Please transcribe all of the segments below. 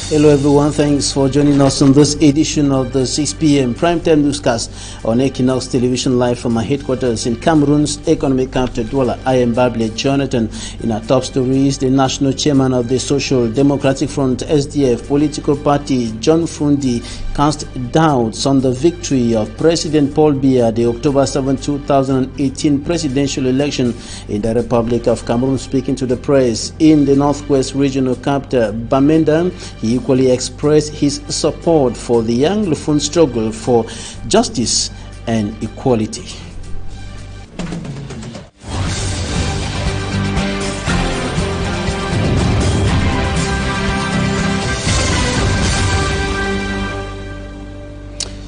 Hello everyone, thanks for joining us on this edition of the 6 p.m. Primetime Newscast on Equinoxe Television live from our headquarters in Cameroon's economic capital, Douala. I am Babile Jonathan. In our top stories, the national chairman of the Social Democratic Front SDF political party, John Frundi, cast doubts on the victory of President Paul Biya at the October 7, 2018 presidential election in the Republic of Cameroon. Speaking to the press in the northwest regional capital, Bamenda, he equally expressed his support for the Anglophone struggle for justice and equality.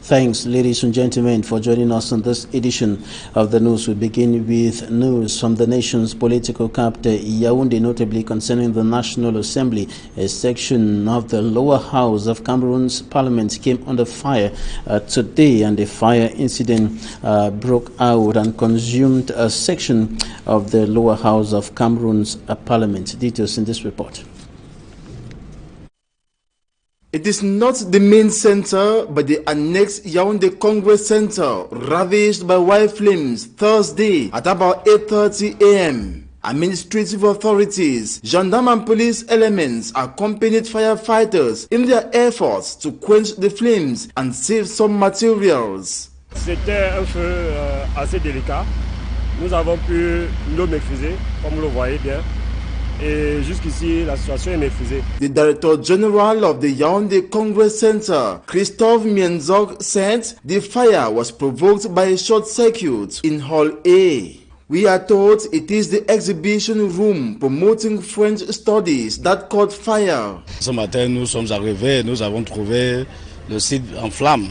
Thanks, ladies and gentlemen, for joining us on this edition of the news. We begin with news from the nation's political capital, Yaoundé, notably concerning the National Assembly. A section of the lower house of Cameroon's parliament came under fire today, and a fire incident broke out and consumed a section of the lower house of Cameroon's parliament. Details in this report. It is not the main center, but the annexed Yaoundé Congress Center, ravaged by wild flames Thursday at about 8:30 a.m. Administrative authorities, gendarme and police elements accompanied firefighters in their efforts to quench the flames and save some materials. C'était un feu assez délicat. Nous avons pu l'eau maîtriser, comme vous le voyez bien. Et jusqu'ici, la situation est maîtrisée. The Director General of the Yaoundé Congress Center, Christophe Mienzog, said the fire was provoked by a short circuit in Hall A. We are told it is the exhibition room promoting French studies that caught fire. Ce matin, nous sommes arrivés, nous avons trouvé le site en flammes.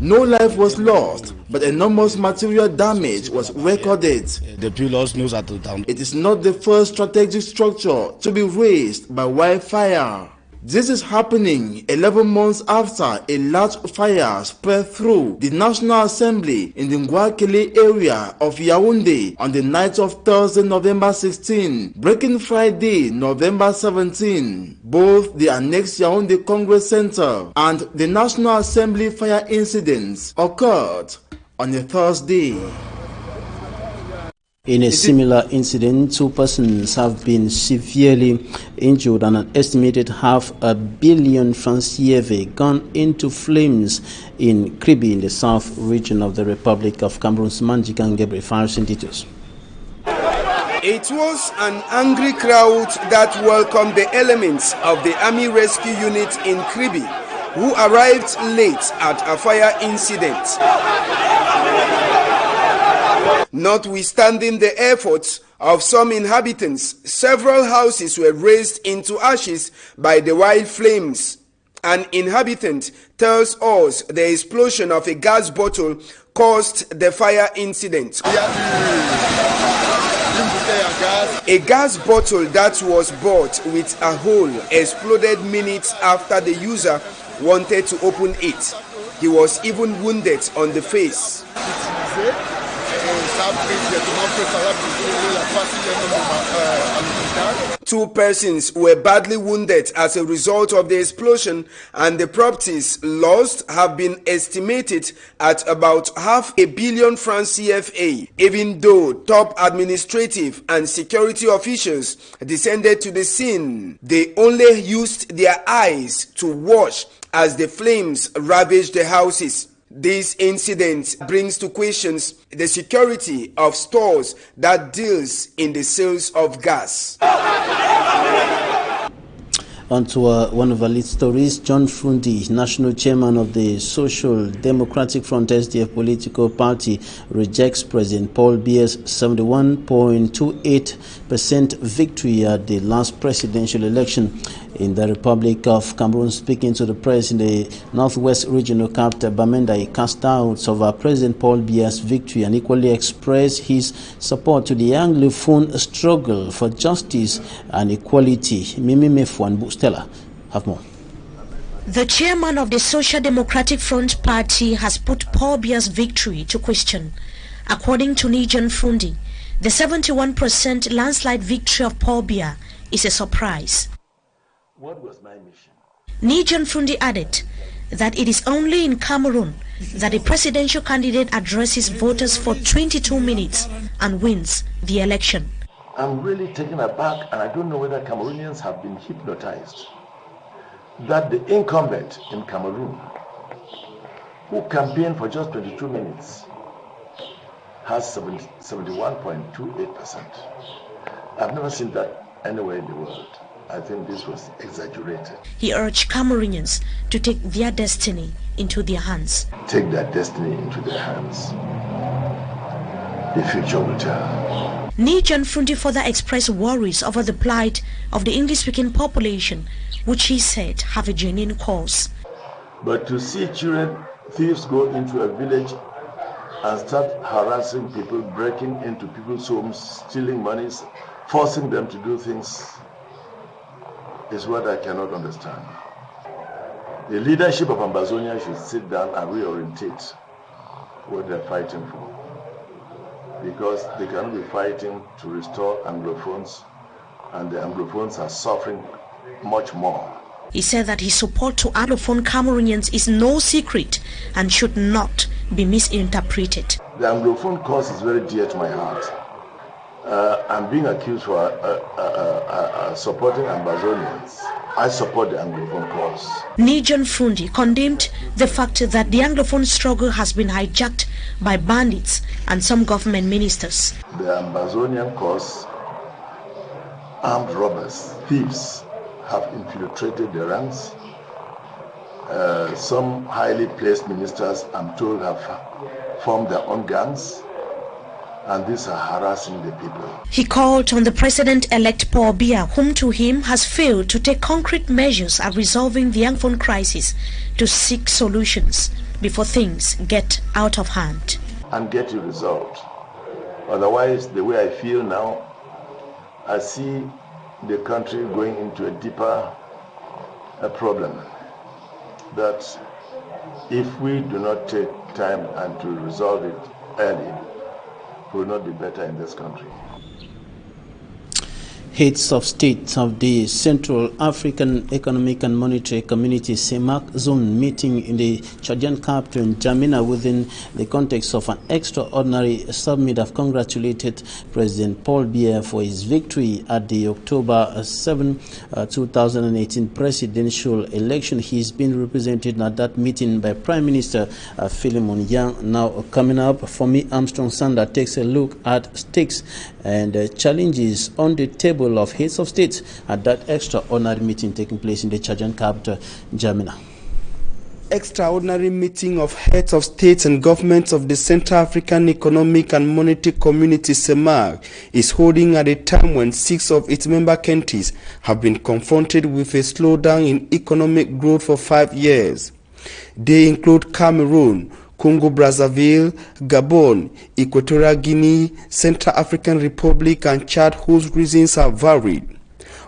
No life was lost, but enormous material damage was recorded. It is not the first strategic structure to be razed by wildfire. This is happening 11 months after a large fire spread through the National Assembly in the Ngouakele area of Yaoundé on the night of Thursday, November 16, breaking Friday, November 17. Both the annexed Yaoundé Congress Center and the National Assembly fire incidents occurred on a Thursday. In a similar incident, 2 persons have been severely injured and an estimated $500 million francs CFA gone into flames in Kribi in the south region of the Republic of Cameroon's Manjikan Gebre. Fires and details. It was an angry crowd that welcomed the elements of the Army Rescue Unit in Kribi, who arrived late at a fire incident. Notwithstanding the efforts of some inhabitants, several houses were razed into ashes by the wild flames. An inhabitant tells us the explosion of a gas bottle caused the fire incident. A gas bottle that was bought with a hole exploded minutes after the user wanted to open it. He was even wounded on the face. 2 persons were badly wounded as a result of the explosion, and the properties lost have been estimated at about $500 million francs CFA, even though top administrative and security officials descended to the scene. They only used their eyes to watch as the flames ravaged the houses. This incident brings to questions the security of stores that deals in the sales of gas. On to one of our lead stories. John Frundi, national chairman of the Social Democratic Front SDF political party, rejects President Paul Biya's 71.28% victory at the last presidential election in the Republic of Cameroon. Speaking to the press in the northwest regional capital, Bamenda, he cast doubts over President Paul Biya's victory and equally expressed his support to the Anglophone struggle for justice and equality. Mimi Mefu and Bustela have more. The chairman of the Social Democratic Front Party has put Paul Biya's victory to question. According to John Frundi, the 71% landslide victory of Paul Biya is a surprise. What was my mission? Nijan Fundi added that it is only in Cameroon that a presidential candidate addresses voters for 22 minutes and wins the election. I'm really taken aback, and I don't know whether Cameroonians have been hypnotized, that the incumbent in Cameroon, who campaigned for just 22 minutes, has 71.28%. I've never seen that anywhere in the world. I think this was exaggerated. He urged Cameroonians to take their destiny into their hands. Take their destiny into their hands. The future will tell. Nijan Fundi further expressed worries over the plight of the English-speaking population, which he said have a genuine cause. But to see children thieves go into a village and start harassing people, breaking into people's homes, stealing monies, forcing them to do things, is what I cannot understand. The leadership of Ambazonia should sit down and reorientate what they're fighting for, because they cannot be fighting to restore Anglophones, and the Anglophones are suffering much more. He said that his support to Anglophone Cameroonians is no secret and should not be misinterpreted. The Anglophone cause is very dear to my heart. I'm being accused for supporting Ambazonians. I support the Anglophone cause. Nijan Fundi condemned the fact that the Anglophone struggle has been hijacked by bandits and some government ministers. The Ambazonian cause, armed robbers, thieves, have infiltrated the ranks. Some highly placed ministers, I'm told, have formed their own gangs, and these are harassing the people. He called on the President-elect Paul Biya, whom to him has failed to take concrete measures at resolving the Anglophone crisis, to seek solutions before things get out of hand. And get it resolved. Otherwise, the way I feel now, I see the country going into a deeper problem, that if we do not take time and to resolve it early, will not be better in this country. Heads of state of the Central African Economic and Monetary Community CEMAC zone meeting in the Chadian capital in N'Djamena within the context of an extraordinary summit have congratulated President Paul Biya for his victory at the October 7, 2018 presidential election. He's been represented at that meeting by Prime Minister Philemon Yang. Now coming up, for me, Armstrong Sander takes a look at stakes and challenges on the table of heads of states at that extraordinary meeting taking place in the Chadian capital, N'Djamena. Extraordinary meeting of heads of states and governments of the Central African Economic and Monetary Community CEMAC is holding at a time when 6 of its member countries have been confronted with a slowdown in economic growth for 5 years. They include Cameroon, Congo-Brazzaville, Gabon, Equatorial Guinea, Central African Republic and Chad, whose reasons are varied.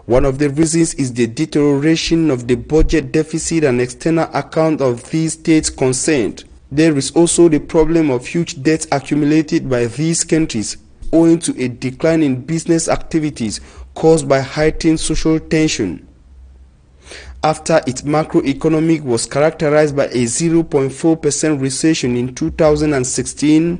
One of the reasons is the deterioration of the budget deficit and external account of these states concerned. There is also the problem of huge debts accumulated by these countries owing to a decline in business activities caused by heightened social tension. After its macroeconomic was characterized by a 0.4% recession in 2016,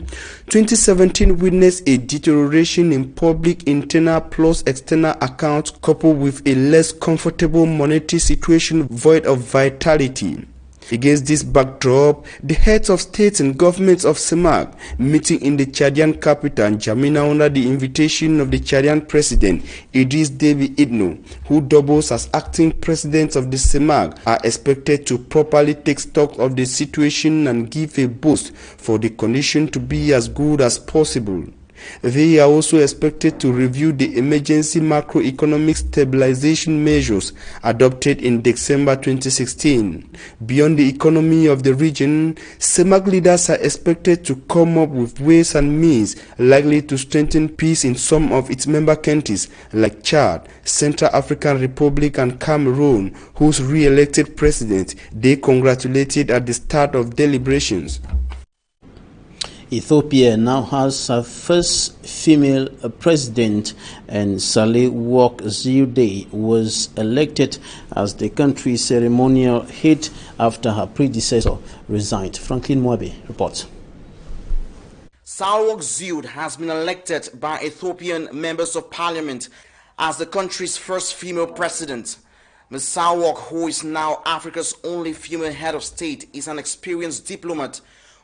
2017 witnessed a deterioration in public internal plus external accounts coupled with a less comfortable monetary situation void of vitality. Against this backdrop, the heads of states and governments of CEMAC meeting in the Chadian capital N'Djamena under the invitation of the Chadian president Idriss Déby Itno, who doubles as acting president of the CEMAC, are expected to properly take stock of the situation and give a boost for the condition to be as good as possible. They are also expected to review the emergency macroeconomic stabilization measures adopted in December 2016. Beyond the economy of the region, CEMAC leaders are expected to come up with ways and means likely to strengthen peace in some of its member countries like Chad, Central African Republic and Cameroon, whose re-elected president they congratulated at the start of deliberations. Ethiopia now has her first female president, and Sahle-Work Zewde was elected as the country's ceremonial head after her predecessor resigned. Franklin Mwabe reports. Sahle-Work Zewde has been elected by Ethiopian members of parliament as the country's first female president. Ms. Sahle-Work, who is now Africa's only female head of state, is an experienced diplomat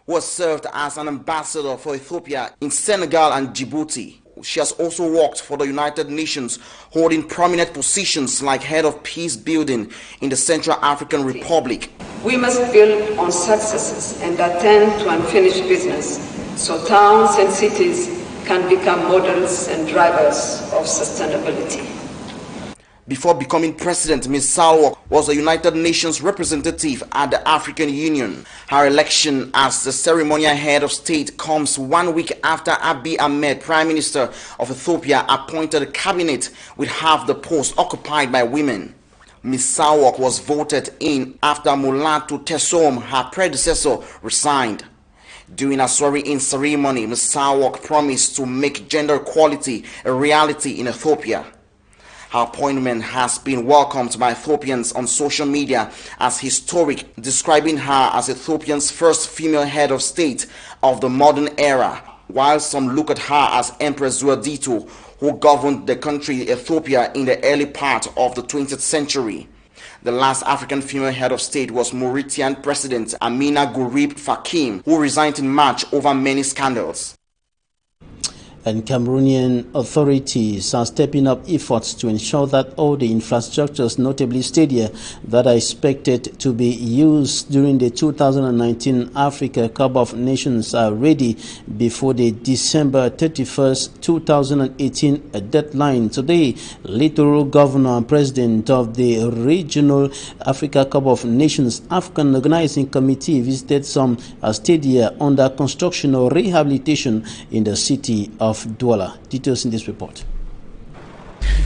who has served as an ambassador for Ethiopia in Senegal and Djibouti. She has also worked for the United Nations, holding prominent positions like head of peace building in the Central African Republic. We must build on successes and attend to unfinished business so towns and cities can become models and drivers of sustainability. Before becoming president, Ms. Sahle-Work was a United Nations representative at the African Union. Her election as the ceremonial head of state comes 1 week after Abiy Ahmed, Prime Minister of Ethiopia, appointed a cabinet with half the post occupied by women. Ms. Sahle-Work was voted in after Mulatu Tessom, her predecessor, resigned. During a swearing-in ceremony, Ms. Sahle-Work promised to make gender equality a reality in Ethiopia. Her appointment has been welcomed by Ethiopians on social media as historic, describing her as Ethiopia's first female head of state of the modern era, while some look at her as Empress Zewde, who governed the country Ethiopia in the early part of the 20th century. The last African female head of state was Mauritanian President Amina Gurib Fakim, who resigned in March over many scandals. And Cameroonian authorities are stepping up efforts to ensure that all the infrastructures, notably stadia, that are expected to be used during the 2019 Africa Cup of Nations are ready before the December 31st, 2018 deadline. Today, Littoral Governor and President of the Regional Africa Cup of Nations African Organizing Committee visited some stadia under construction or rehabilitation in the city of Douala. Details in this report.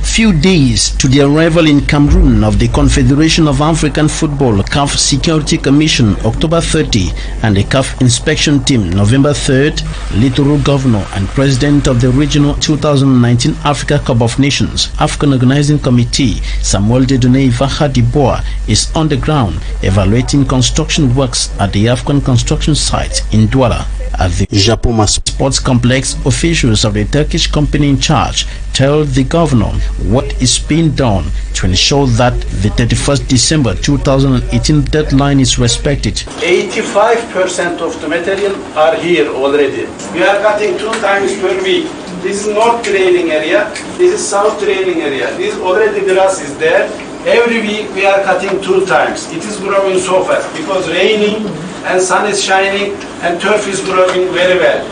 Few days to the arrival in Cameroon of the Confederation of African Football CAF Security Commission October 30 and the CAF Inspection Team November 3rd, Littoral Governor and President of the Regional 2019 Africa Cup of Nations African Organizing Committee Samuel Dedone Vahadiboa is on the ground evaluating construction works at the African construction site in Douala. At the Japoma Sports Complex, officials of the Turkish company in charge tell the governor what is being done to ensure that the 31st December 2018 deadline is respected. 85% of the material are here already. We are cutting 2 times per week. This is north draining area, this is south draining area. This already grass is there. Every week we are cutting 2 times. It is growing so fast because raining and sun is shining and turf is growing very well.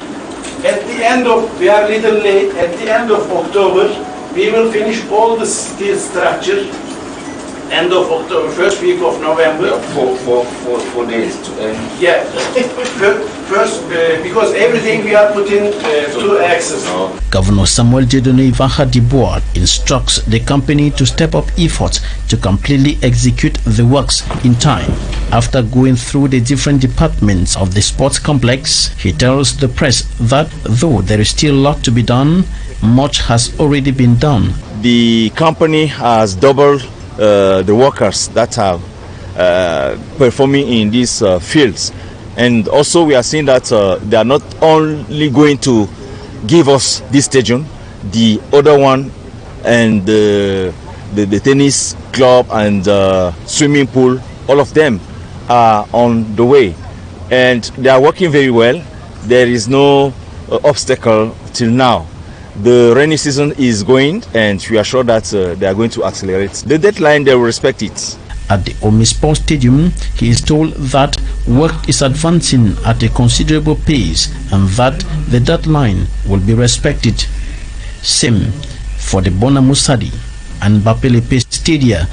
At the end of, we are little late, at the end of October, we will finish all the steel structure. End of October, first week of November. 4 days to end. Yeah, first because everything we are putting 2 axes. Governor Samuel Dedone Vahadiboa instructs the company to step up efforts to completely execute the works in time. After going through the different departments of the sports complex, he tells the press that though there is still a lot to be done, much has already been done. The company has doubled the workers that are performing in these fields, and also we are seeing that they are not only going to give us this stadium, the other one and the tennis club and swimming pool, all of them are on the way and they are working very well. There is no obstacle till now. The rainy season is going and we are sure that they are going to accelerate. The deadline, they will respect it. At the Omi Sports Stadium, he is told that work is advancing at a considerable pace and that the deadline will be respected. Same for the Bona Musadi and Bapelepe Stadia.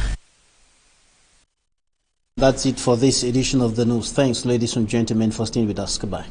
That's it for this edition of the news. Thanks, ladies and gentlemen, for staying with us. Goodbye.